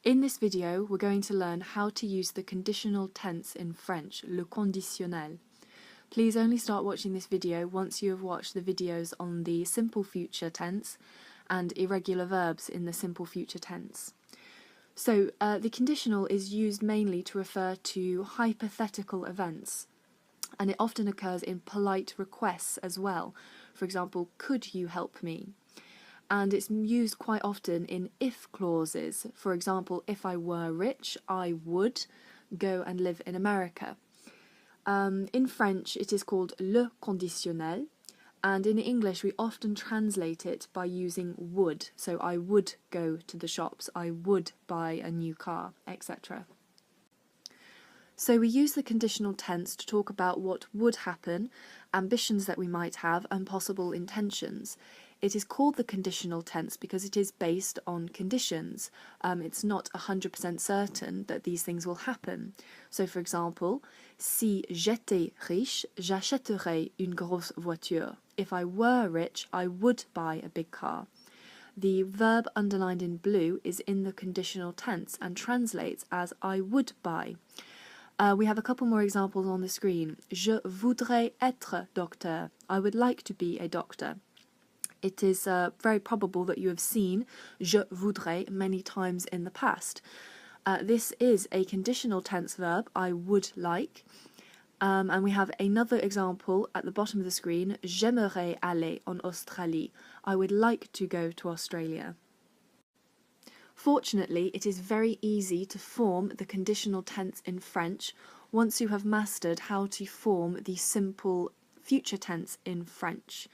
In this video, we're going to learn how to use the conditional tense in French, le conditionnel. Please only start watching this video once you have watched the videos on the simple future tense and irregular verbs in the simple future tense. So, the conditional is used mainly to refer to hypothetical events, and it often occurs in polite requests as well. For example, could you help me? And it's used quite often in if clauses. For example, if I were rich, I would go and live in America. In French, it is called le conditionnel, and in English, we often translate it by using would. So I would go to the shops, I would buy a new car, etc. So we use the conditional tense to talk about what would happen, ambitions that we might have, and possible intentions. It is called the conditional tense because it is based on conditions. It's not 100% certain that these things will happen. So, for example, si j'étais riche, j'achèterais une grosse voiture. If I were rich, I would buy a big car. The verb underlined in blue is in the conditional tense and translates as I would buy. We have a couple more examples on the screen. Je voudrais être docteur. I would like to be a doctor. It is very probable that you have seen je voudrais many times in the past. This is a conditional tense verb, I would like. And we have another example at the bottom of the screen, j'aimerais aller en Australie. I would like to go to Australia. Fortunately, it is very easy to form the conditional tense in French once you have mastered how to form the simple future tense in French.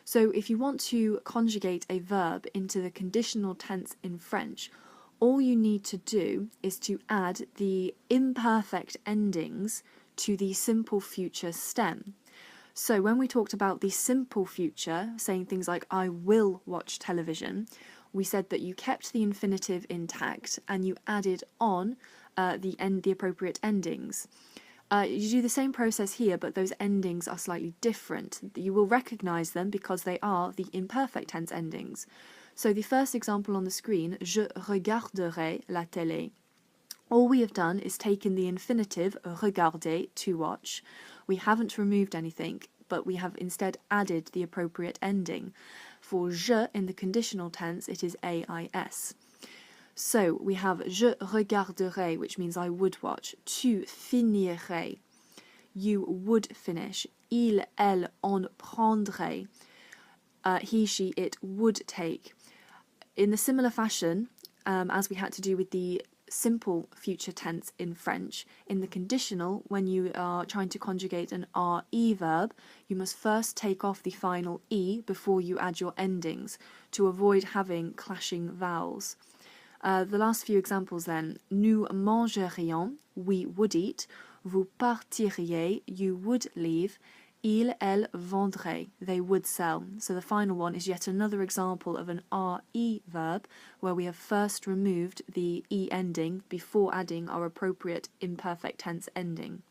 So if you want to conjugate a verb into the conditional tense in French, all you need to do is to add the imperfect endings to the simple future stem. So when we talked about the simple future, saying things like I will watch television, we said that you kept the infinitive intact and you added on the appropriate endings. You do the same process here, but those endings are slightly different. You will recognise them because they are the imperfect tense endings. So the first example on the screen, je regarderai la télé. All we have done is taken the infinitive regarder, to watch. We haven't removed anything, but we have instead added the appropriate ending. For je in the conditional tense, it is AIS. So we have je regarderai, which means I would watch. Tu finirais, you would finish. Il, elle en prendrait, he, she, it would take. In the similar fashion, as we had to do with the simple future tense in French, in the conditional, when you are trying to conjugate an RE verb, you must first take off the final E before you add your endings to avoid having clashing vowels. The last few examples then. Nous mangerions, we would eat. Vous partiriez, you would leave. Il, elle vendrait, they would sell. So the final one is yet another example of an RE verb where we have first removed the E ending before adding our appropriate imperfect tense ending.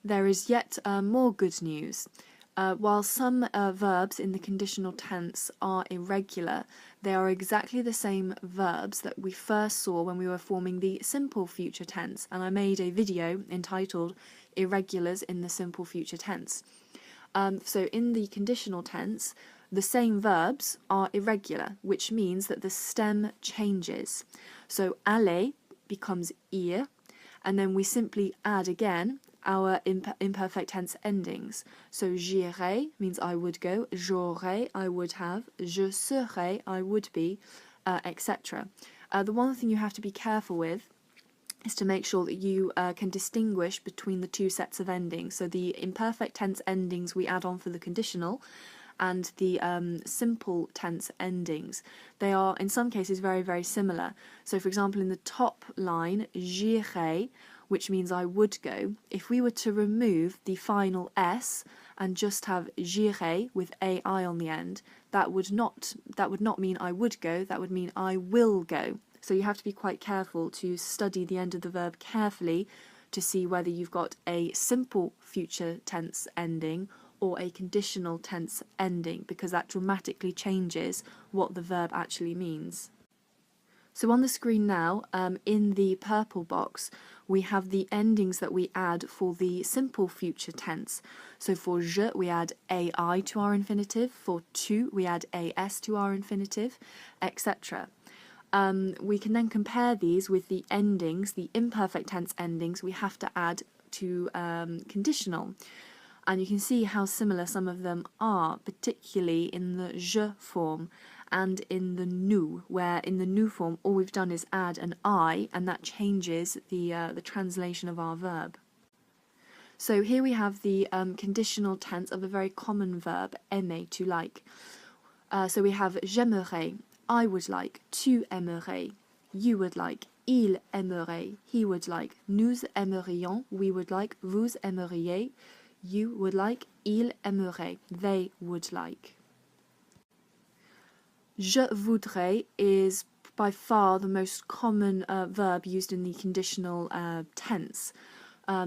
There is yet more good news. While some verbs in the conditional tense are irregular, they are exactly the same verbs that we first saw when we were forming the simple future tense, and I made a video entitled Irregulars in the Simple Future Tense. So in the conditional tense, the same verbs are irregular, which means that the stem changes. So aller becomes ir, and then we simply add again our imperfect tense endings. So j'irai means I would go, j'aurais, I would have, je serai, I would be, etc. The one thing you have to be careful with is to make sure that you can distinguish between the two sets of endings. So the imperfect tense endings we add on for the conditional and the simple tense endings. They are in some cases very, very similar. So for example, in the top line, j'irai, which means I would go, if we were to remove the final S and just have j'irai with AI on the end, that would not mean I would go, that would mean I will go. So you have to be quite careful to study the end of the verb carefully to see whether you've got a simple future tense ending or a conditional tense ending, because that dramatically changes what the verb actually means. So on the screen now, in the purple box, we have the endings that we add for the simple future tense. So for je, we add ai to our infinitive. For tu, we add as to our infinitive, etc. We can then compare these with the endings, the imperfect tense endings we have to add to conditional. And you can see how similar some of them are, particularly in the je form and in the nous, where in the nous form all we've done is add an I, and that changes the translation of our verb. So here we have the conditional tense of a very common verb, aimer, to like. So we have j'aimerais, I would like, tu aimerais, you would like, il aimerait, he would like, nous aimerions, we would like, vous aimeriez, you would like, il aimerait, they would like. Je voudrais is by far the most common verb used in the conditional tense.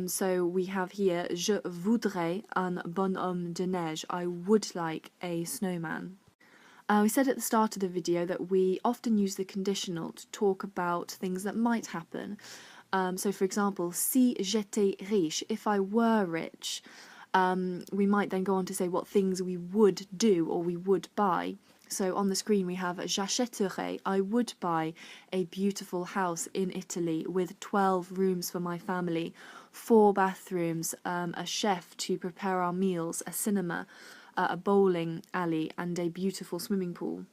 So we have here, je voudrais un bonhomme de neige. I would like a snowman. We said at the start of the video that we often use the conditional to talk about things that might happen. So for example, si j'étais riche, if I were rich, we might then go on to say what things we would do or we would buy. So on the screen we have j'achèterais, I would buy a beautiful house in Italy with 12 rooms for my family, 4 bathrooms, a chef to prepare our meals, a cinema, a bowling alley and a beautiful swimming pool.